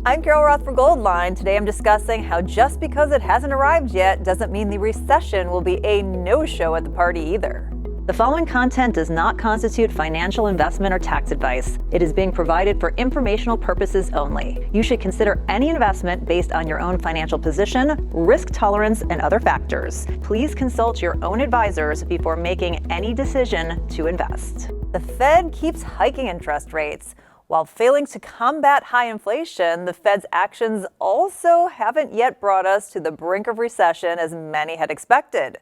I'm Carol Roth for Goldline. Today I'm discussing how just because it hasn't arrived yet doesn't mean the recession will be a no-show at the party either. The following content does not constitute financial investment or tax advice. It is being provided for informational purposes only. You should consider any investment based on your own financial position, risk tolerance, and other factors. Please consult your own advisors before making any decision to invest. The Fed keeps hiking interest rates. While failing to combat high inflation, the Fed's actions also haven't yet brought us to the brink of recession as many had expected.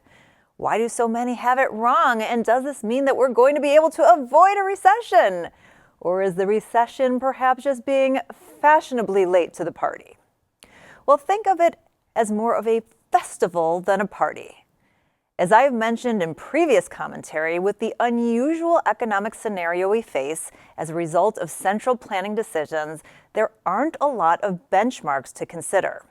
Why do so many have it wrong? And does this mean that we're going to be able to avoid a recession? Or is the recession perhaps just being fashionably late to the party? Well, think of it as more of a festival than a party. As I have mentioned in previous commentary, with the unusual economic scenario we face as a result of central planning decisions, there aren't a lot of benchmarks to consider.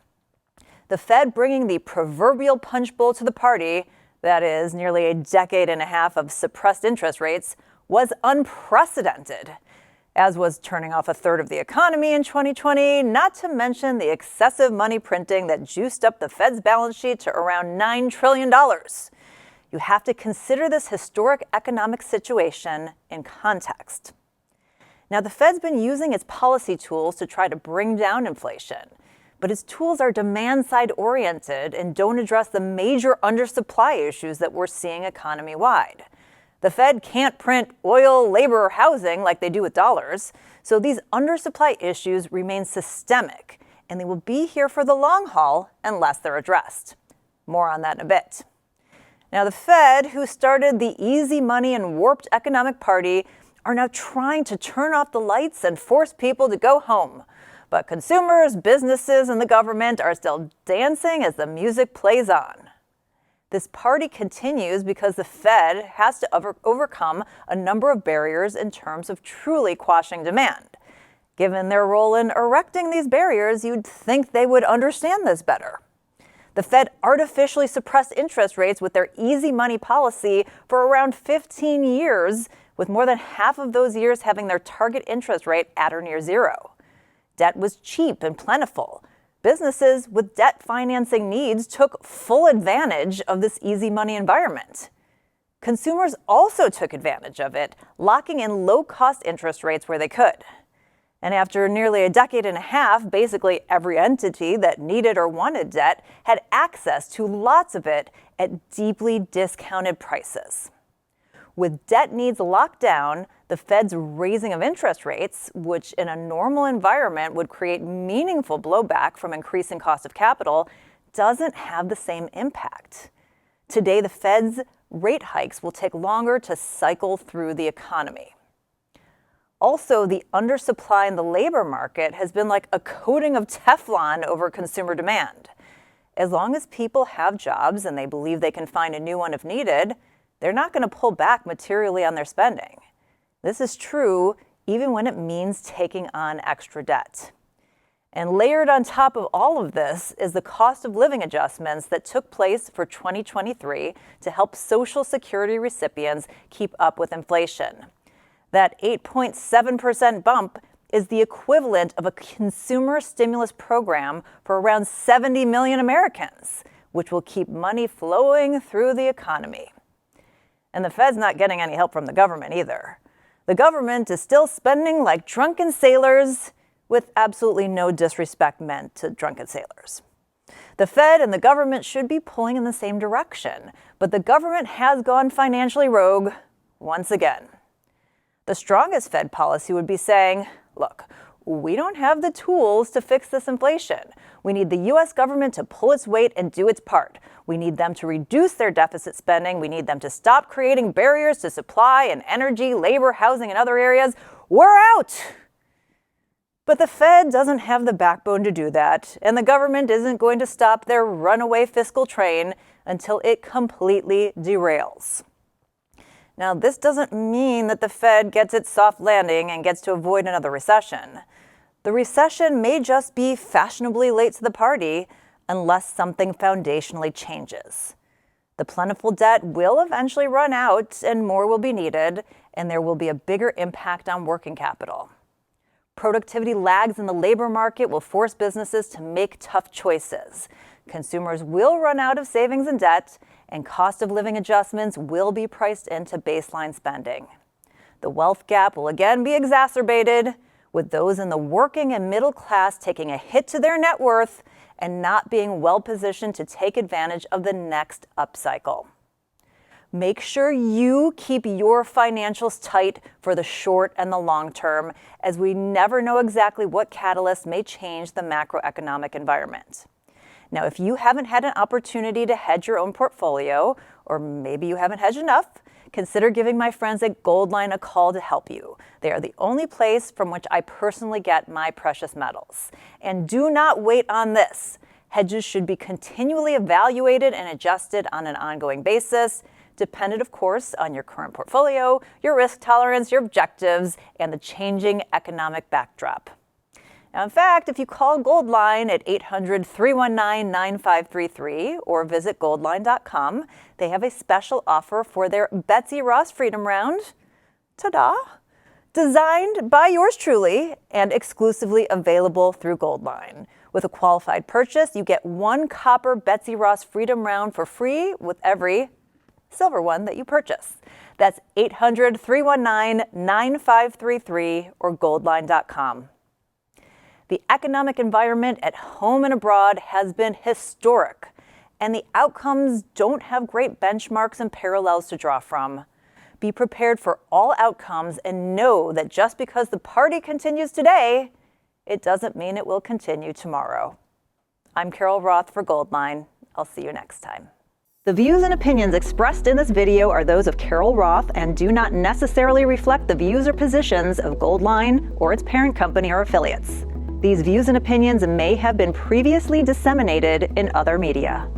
The Fed bringing the proverbial punch bowl to the party, that is, nearly a decade and a half of suppressed interest rates, was unprecedented, as was turning off a third of the economy in 2020, not to mention the excessive money printing that juiced up the Fed's balance sheet to around $9 trillion. You have to consider this historic economic situation in context. Now, the Fed's been using its policy tools to try to bring down inflation, but its tools are demand-side oriented and don't address the major undersupply issues that we're seeing economy-wide. The Fed can't print oil, labor, or housing like they do with dollars, so these undersupply issues remain systemic, and they will be here for the long haul unless they're addressed. More on that in a bit. Now, the Fed, who started the easy money and warped economic party, are now trying to turn off the lights and force people to go home. But consumers, businesses, and the government are still dancing as the music plays on. This party continues because the Fed has to overcome a number of barriers in terms of truly quashing demand. Given their role in erecting these barriers, you'd think they would understand this better. The Fed artificially suppressed interest rates with their easy money policy for around 15 years, with more than half of those years having their target interest rate at or near zero. Debt was cheap and plentiful. Businesses with debt financing needs took full advantage of this easy money environment. Consumers also took advantage of it, locking in low-cost interest rates where they could. And after nearly a decade and a half, basically every entity that needed or wanted debt had access to lots of it at deeply discounted prices. With debt needs locked down, the Fed's raising of interest rates, which in a normal environment would create meaningful blowback from increasing cost of capital, doesn't have the same impact. Today, the Fed's rate hikes will take longer to cycle through the economy. Also, the undersupply in the labor market has been like a coating of Teflon over consumer demand. As long as people have jobs and they believe they can find a new one if needed, they're not going to pull back materially on their spending. This is true even when it means taking on extra debt. And layered on top of all of this is the cost of living adjustments that took place for 2023 to help Social Security recipients keep up with inflation. That 8.7% bump is the equivalent of a consumer stimulus program for around 70 million Americans, which will keep money flowing through the economy. And the Fed's not getting any help from the government either. The government is still spending like drunken sailors, with absolutely no disrespect meant to drunken sailors. The Fed and the government should be pulling in the same direction, but the government has gone financially rogue once again. The strongest Fed policy would be saying, look, we don't have the tools to fix this inflation. We need the U.S. government to pull its weight and do its part. We need them to reduce their deficit spending. We need them to stop creating barriers to supply in energy, labor, housing, and other areas. We're out! But the Fed doesn't have the backbone to do that, and the government isn't going to stop their runaway fiscal train until it completely derails. Now, this doesn't mean that the Fed gets its soft landing and gets to avoid another recession. The recession may just be fashionably late to the party unless something foundationally changes. The plentiful debt will eventually run out and more will be needed, and there will be a bigger impact on working capital. Productivity lags in the labor market will force businesses to make tough choices. Consumers will run out of savings and debt, and cost of living adjustments will be priced into baseline spending. The wealth gap will again be exacerbated, with those in the working and middle class taking a hit to their net worth and not being well positioned to take advantage of the next upcycle. Make sure you keep your financials tight for the short and the long term, as we never know exactly what catalyst may change the macroeconomic environment. Now, if you haven't had an opportunity to hedge your own portfolio, or maybe you haven't hedged enough, consider giving my friends at Goldline a call to help you. They are the only place from which I personally get my precious metals. And do not wait on this. Hedges should be continually evaluated and adjusted on an ongoing basis, dependent, of course, on your current portfolio, your risk tolerance, your objectives, and the changing economic backdrop. Now, in fact, if you call Goldline at 800-319-9533 or visit goldline.com, they have a special offer for their Betsy Ross Freedom Round. Ta-da! Designed by yours truly and exclusively available through Goldline. With a qualified purchase, you get 1 copper Betsy Ross Freedom Round for free with every silver one that you purchase. That's 800-319-9533 or goldline.com. The economic environment at home and abroad has been historic, and the outcomes don't have great benchmarks and parallels to draw from. Be prepared for all outcomes and know that just because the party continues today, it doesn't mean it will continue tomorrow. I'm Carol Roth for Goldline. I'll see you next time. The views and opinions expressed in this video are those of Carol Roth and do not necessarily reflect the views or positions of Goldline or its parent company or affiliates. These views and opinions may have been previously disseminated in other media.